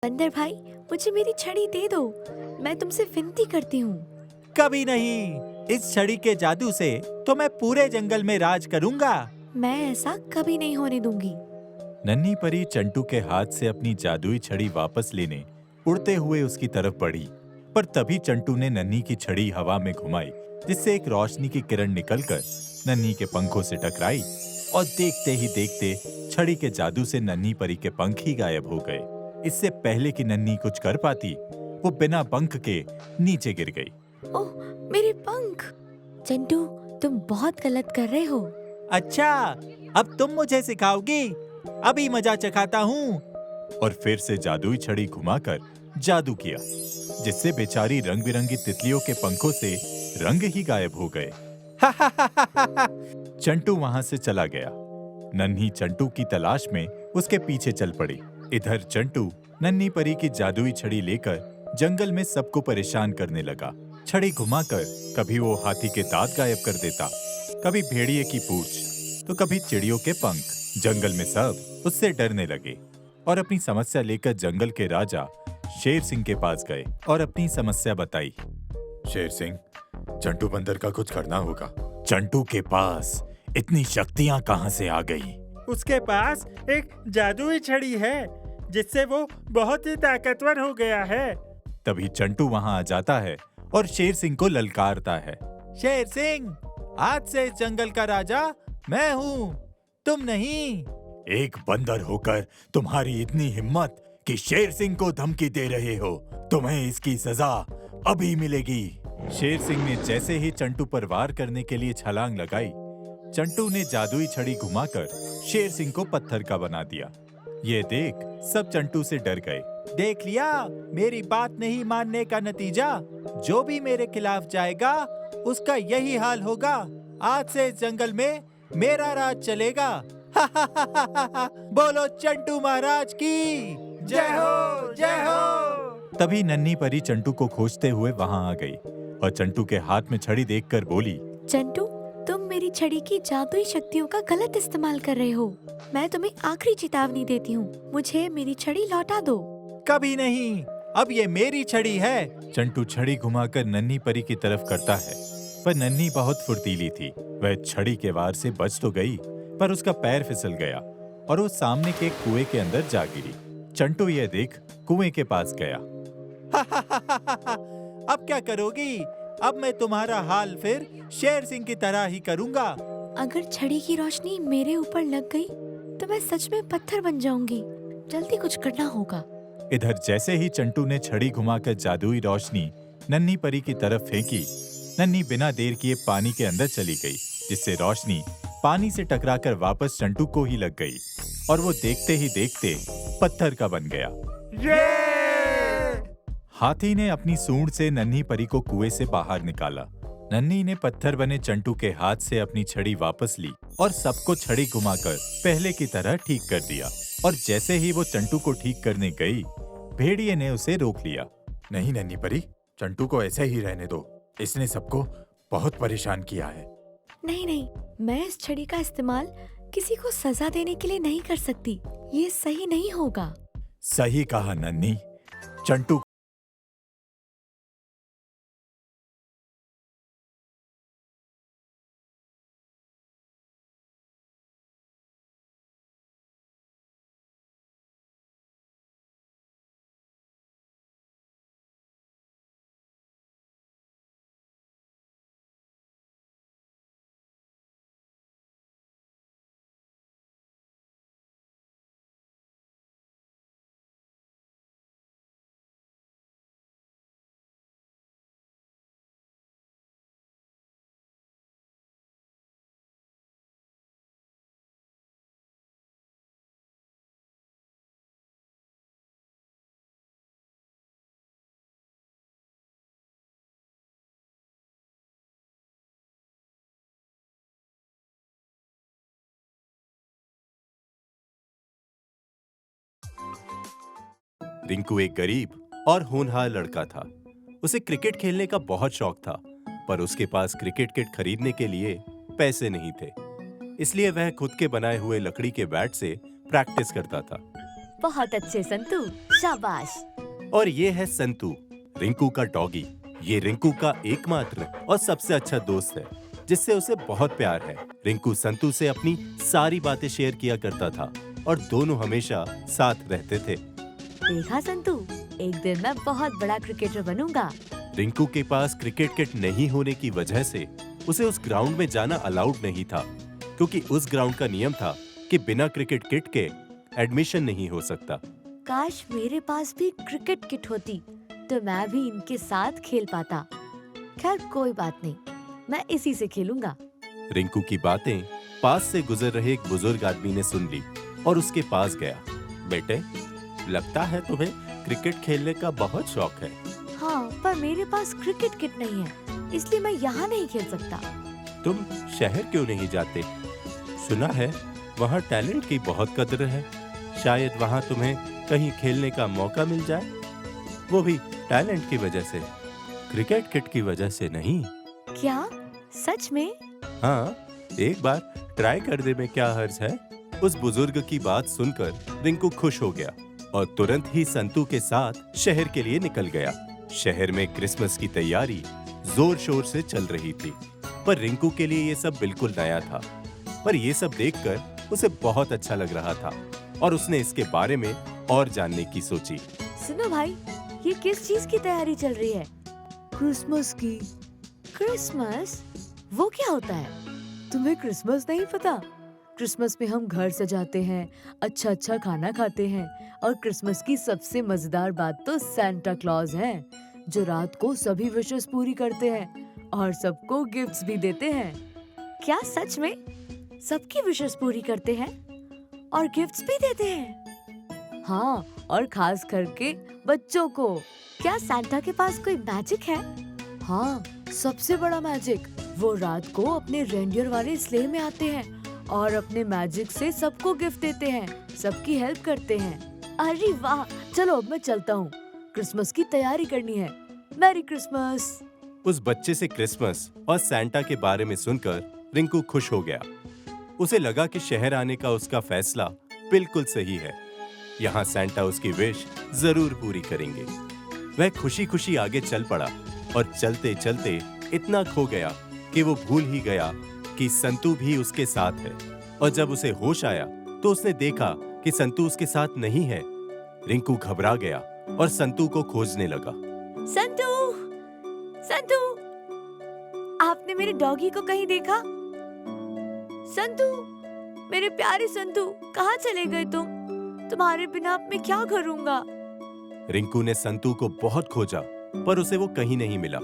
बंदर भाई, मुझे मेरी छड़ी दे दो। मैं तुमसे विनती करती हूँ। कभी नहीं। इस छड़ी के जादू से तो मैं पूरे जंगल में राज करूंगा। मैं ऐसा कभी नहीं होने दूंगी। नन्ही परी चंटू के हाथ से अपनी जादुई छड़ी वापस लेने उड़ते हुए उसकी तरफ बढ़ी, पर तभी चंटू ने नन्ही की छड़ी हवा में घुमाई, जिससे एक रोशनी की किरण निकलकर नन्ही के पंखों से टकराई और देखते ही देखते छड़ी के जादू से नन्ही परी के पंख ही गायब हो गए। इससे पहले कि नन्ही कुछ कर पाती, वो बिना पंख के नीचे गिर गई। ओह, मेरे पंख! चंटू, तुम बहुत गलत कर रहे हो। अच्छा, अब तुम मुझे सिखाओगी? अभी मजा चखाता हूँ। और फिर से जादुई छड़ी घुमाकर जादू किया, जिससे बेचारी रंग बिरंगी तितलियों के पंखों से रंग ही गायब हो गए। चंटू वहां से चला गया। नन्ही चंटू की तलाश में उसके पीछे चल पड़ी। इधर चंटू नन्ही परी की जादुई छड़ी लेकर जंगल में सबको परेशान करने लगा। छड़ी घुमाकर कभी वो हाथी के दांत गायब कर देता, कभी भेड़िए की पूंछ, तो कभी चिड़ियों के पंख। जंगल में सब उससे डरने लगे और अपनी समस्या लेकर जंगल के राजा शेर सिंह के पास गए और अपनी समस्या बताई। शेर सिंह, चंटू बंदर का कुछ करना होगा। चंटू के पास इतनी शक्तियां कहां से आ गई? उसके पास एक जादुई छड़ी है, जिससे वो बहुत ही ताकतवर हो गया है। तभी चंटू वहां आ जाता है और शेर सिंह को ललकारता है। शेर सिंह, आज से इस जंगल का राजा मैं हूँ, तुम नहीं। एक बंदर होकर तुम्हारी इतनी हिम्मत कि शेर सिंह को धमकी दे रहे हो। तुम्हें इसकी सजा अभी मिलेगी। शेर सिंह ने जैसे ही चंटू पर वार करने के लिए छलांग लगाई, चंटू ने जादुई छड़ी घुमाकर शेर सिंह को पत्थर का बना दिया। ये देख सब चंटू से डर गए। देख लिया, मेरी बात नहीं मानने का नतीजा। जो भी मेरे खिलाफ जाएगा उसका यही हाल होगा। आज से इस जंगल में मेरा राज चलेगा। बोलो चंटू महाराज की जय हो, जय हो। तभी नन्ही परी चंटू को खोजते हुए वहां आ गई और चंटू के हाथ में छड़ी देखकर बोली, चंटू, तुम मेरी छड़ी की जादुई शक्तियों का गलत इस्तेमाल कर रहे हो। मैं तुम्हें आखिरी चेतावनी देती हूँ, मुझे मेरी छड़ी लौटा दो। कभी नहीं, अब ये मेरी छड़ी है। चंटू छड़ी घुमाकर नन्ही परी की तरफ करता है, पर नन्ही बहुत फुर्तीली थी। वह छड़ी के वार से बच तो गई, पर उसका पैर फिसल गया और वो सामने के कुएं के अंदर जा गिरी। चंटू ये देख कुएं के पास गया। अब क्या करोगी? अब मैं तुम्हारा हाल फिर शेर सिंह की तरह ही करूंगा। अगर छड़ी की रोशनी मेरे ऊपर लग गई तो मैं सच में पत्थर बन जाऊंगी। जल्दी कुछ करना होगा। इधर जैसे ही चंटू ने छड़ी घुमाकर जादुई रोशनी नन्ही परी की तरफ फेंकी, नन्ही बिना देर किए पानी के अंदर चली गई, जिससे रोशनी पानी से टकराकर वापस चंटू को ही लग गई और वो देखते ही देखते पत्थर का बन गया। हाथी ने अपनी सूंड से नन्ही परी को कुएं से बाहर निकाला। नन्ही ने पत्थर बने चंटू के हाथ से अपनी छड़ी वापस ली और सबको छड़ी घुमाकर पहले की तरह ठीक कर दिया। और जैसे ही वो चंटू को ठीक करने गई, भेड़िए ने उसे रोक लिया। नहीं नन्ही परी, चंटू को ऐसे ही रहने दो। इसने सबको बहुत परेशान किया है। नहीं नहीं, मैं इस छड़ी का इस्तेमाल किसी को सजा देने के लिए नहीं कर सकती। ये सही नहीं होगा। सही कहा नन्ही। चंटू रिंकू एक गरीब और होनहार लड़का था। उसे क्रिकेट खेलने का बहुत शौक था, पर उसके पास क्रिकेट किट खरीदने के लिए पैसे नहीं थे। इसलिए वह खुद के बनाए हुए लकड़ी के बैट से प्रैक्टिस करता था। बहुत अच्छे संतू, शाबाश। और ये है संतू, रिंकू का डॉगी। ये रिंकू का एकमात्र और सबसे अच्छा दोस्त है, जिससे उसे बहुत प्यार है। रिंकू संतू से अपनी सारी बातें शेयर किया करता था और दोनों हमेशा साथ रहते थे। देखा संतू, एक दिन मैं बहुत बड़ा क्रिकेटर बनूंगा। रिंकू के पास क्रिकेट किट नहीं होने की वजह से उसे उस ग्राउंड में जाना अलाउड नहीं था, क्योंकि उस ग्राउंड का नियम था कि बिना क्रिकेट किट के एडमिशन नहीं हो सकता। काश मेरे पास भी क्रिकेट किट होती तो मैं भी इनके साथ खेल पाता। खैर कोई बात नहीं, मैं इसी से खेलूंगा। रिंकू की बातें पास से गुजर रहे एक बुजुर्ग आदमी ने सुन ली और उसके पास गया। बेटे, लगता है तुम्हें क्रिकेट खेलने का बहुत शौक है। हाँ, पर मेरे पास क्रिकेट किट नहीं है, इसलिए मैं यहाँ नहीं खेल सकता। तुम शहर क्यों नहीं जाते? सुना है वहाँ टैलेंट की बहुत कदर है। शायद वहाँ तुम्हें कहीं खेलने का मौका मिल जाए, वो भी टैलेंट की वजह से, क्रिकेट किट की वजह से नहीं। क्या सच में? हाँ, एक बार ट्राई कर दे में क्या हर्ज है। उस बुजुर्ग की बात सुनकर रिंकू खुश हो गया और तुरंत ही संतू के साथ शहर के लिए निकल गया। शहर में क्रिसमस की तैयारी जोर शोर से चल रही थी, पर रिंकू के लिए ये सब बिल्कुल नया था। पर ये सब देखकर उसे बहुत अच्छा लग रहा था और उसने इसके बारे में और जानने की सोची। सुनो भाई, ये किस चीज की तैयारी चल रही है? क्रिसमस की। क्रिसमस? वो क्या होता है? तुम्हें क्रिसमस नहीं पता? क्रिसमस में हम घर सजाते हैं, अच्छा अच्छा खाना खाते हैं, और क्रिसमस की सबसे मजेदार बात तो सैंटा क्लॉज है, जो रात को सभी विशेस पूरी करते हैं और सबको गिफ्ट्स भी देते हैं। क्या सच में? सबकी विशेस पूरी करते हैं और गिफ्ट्स भी देते हैं? हाँ, और खास करके बच्चों को। क्या सैंटा के पास कोई मैजिक है? हाँ, सबसे बड़ा मैजिक। वो रात को अपने रेंडियर वाले स्लेह में आते हैं और अपने मैजिक से सबको गिफ्ट देते हैं, सबकी हेल्प करते हैं। अरे वाह! चलो अब मैं चलता हूँ, क्रिसमस की तैयारी करनी है। Merry Christmas. उस बच्चे से क्रिसमस और सैंटा के बारे में सुनकर रिंकू खुश हो गया। उसे लगा कि शहर आने का उसका फैसला बिल्कुल सही है। यहाँ सैंटा उसकी विश जरूर पूरी करेंगे। वह खुशी खुशी आगे चल पड़ा और चलते चलते इतना खो गया कि वो भूल ही गया कि संतू भी उसके साथ है। और जब उसे होश आया तो उसने देखा कि संतू उसके साथ नहीं है। रिंकू घबरा गया और संतू को खोजने लगा। संतू! संतू! आपने मेरे डॉगी को कहीं देखा? संतू! मेरे प्यारे संतू, कहाँ चले गए तुम? तुम्हारे बिना अब मैं क्या करूँगा? रिंकू ने संतू को बहुत खोजा, पर उसे वो कहीं नहीं मिला।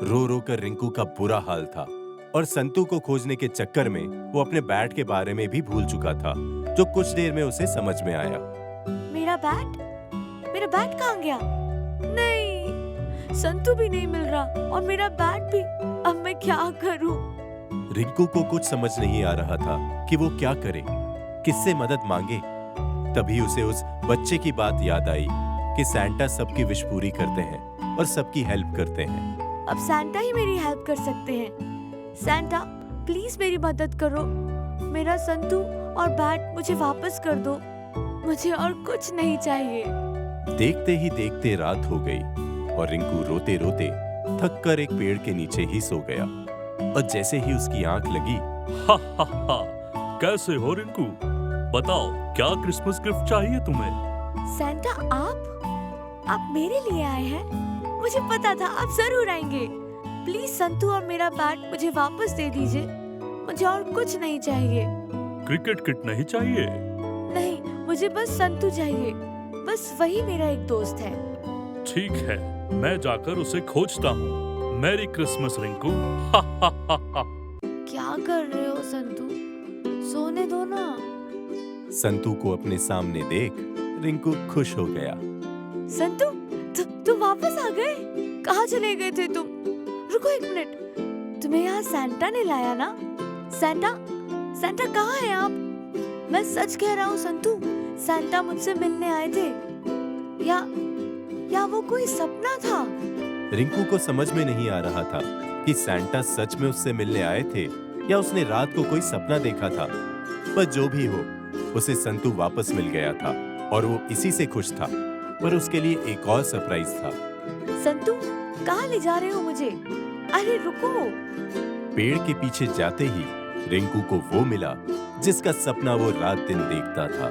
रो रो कर रिंकू का बुरा हाल था और संतू को खोजने के चक्कर में वो अपने बैट के बारे में भी भूल चुका था, जो कुछ देर में उसे समझ में आया। मेरा बैट? मेरा बैट कहाँ गया? नहीं, संतू भी नहीं मिल रहा और मेरा बैट भी। अब मैं क्या करूं? रिंकू को कुछ समझ नहीं आ रहा था कि वो क्या करे, किससे मदद मांगे। तभी उसे उस बच्चे की बात याद आई कि सैंटा सबकी विश पूरी करते हैं और सबकी हेल्प करते हैं। अब सैंटा ही मेरी हेल्प कर सकते हैं। सैंटा, प्लीज मेरी मदद करो। मेरा संतू और बैट मुझे वापस कर दो। मुझे और कुछ नहीं चाहिए। देखते ही देखते रात हो गई और रिंकू रोते रोते थक कर एक पेड़ के नीचे ही सो गया। और जैसे ही उसकी आंख लगी, हा हा हा, कैसे हो रिंकू? बताओ, क्या क्रिसमस गिफ्ट चाहिए तुम्हें? सैंटा, आप मेरे लिए आए हैं? मुझे पता था आप जरूर आएंगे। प्लीज संतू और मेरा बैट मुझे वापस दे दीजिए। मुझे और कुछ नहीं चाहिए। क्रिकेट किट नहीं चाहिए? नहीं, मुझे बस संतू चाहिए। बस वही मेरा एक दोस्त है। ठीक है, मैं जाकर उसे खोजता हूँ। Merry Christmas Rinku. हा हा हा हा। क्या कर रहे हो संतू? सोने दो ना। संतू को अपने सामने देख रिंकू खुश हो गया। संतू, तुम वापस आ गए? कहाँ चले गए थे तुम? रुको एक मिनट, तुम्हें यहाँ सैंटा ने लाया ना? सैंटा कहाँ है आप? मैं सच कह रहा हूँ संतू, सैंटा मुझसे मिलने आए थे। या वो कोई सपना था? रिंकू को समझ में नहीं आ रहा था कि सैंटा सच में उससे मिलने आए थे या उसने रात को कोई सपना देखा था। पर जो भी हो, उसे संतू वापस मिल गया था और वो इसी से खुश था, पर उसके लिए एक और सरप्राइज था। संतू, कहाँ ले जा रहे हो मुझे? अरे रुको। पेड़ के पीछे जाते ही रिंकू को वो मिला जिसका सपना वो रात दिन देखता था।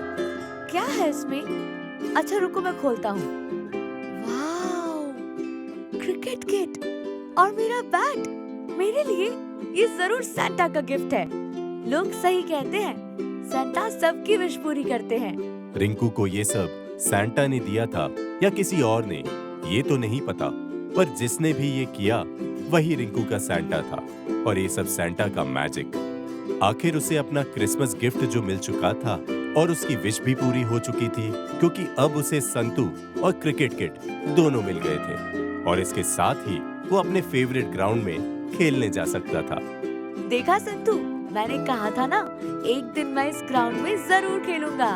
क्या है इसमें? अच्छा रुको, मैं खोलता हूँ। वाओ, क्रिकेट किट और मेरा बैट। मेरे लिए ये जरूर सैंटा का गिफ्ट है। लोग सही कहते हैं, सैंटा सबकी विश पूरी करते हैं। रिंकू को ये सब सैंटा ने दिया था या किसी और ने, ये तो नहीं पता, पर जिसने भी ये किया वही रिंकू का सैंटा था, और ये सब सैंटा का मैजिक। आखिर उसे अपना क्रिसमस गिफ्ट जो मिल चुका था और उसकी विश भी पूरी हो चुकी थी, क्योंकि अब उसे संतू और क्रिकेट किट दोनों मिल गए थे, और इसके साथ ही वो अपने फेवरेट ग्राउंड में खेलने जा सकता था। देखा संतू, मैंने कहा था ना, एक दिन मैं इस ग्राउंड में जरूर खेलूंगा।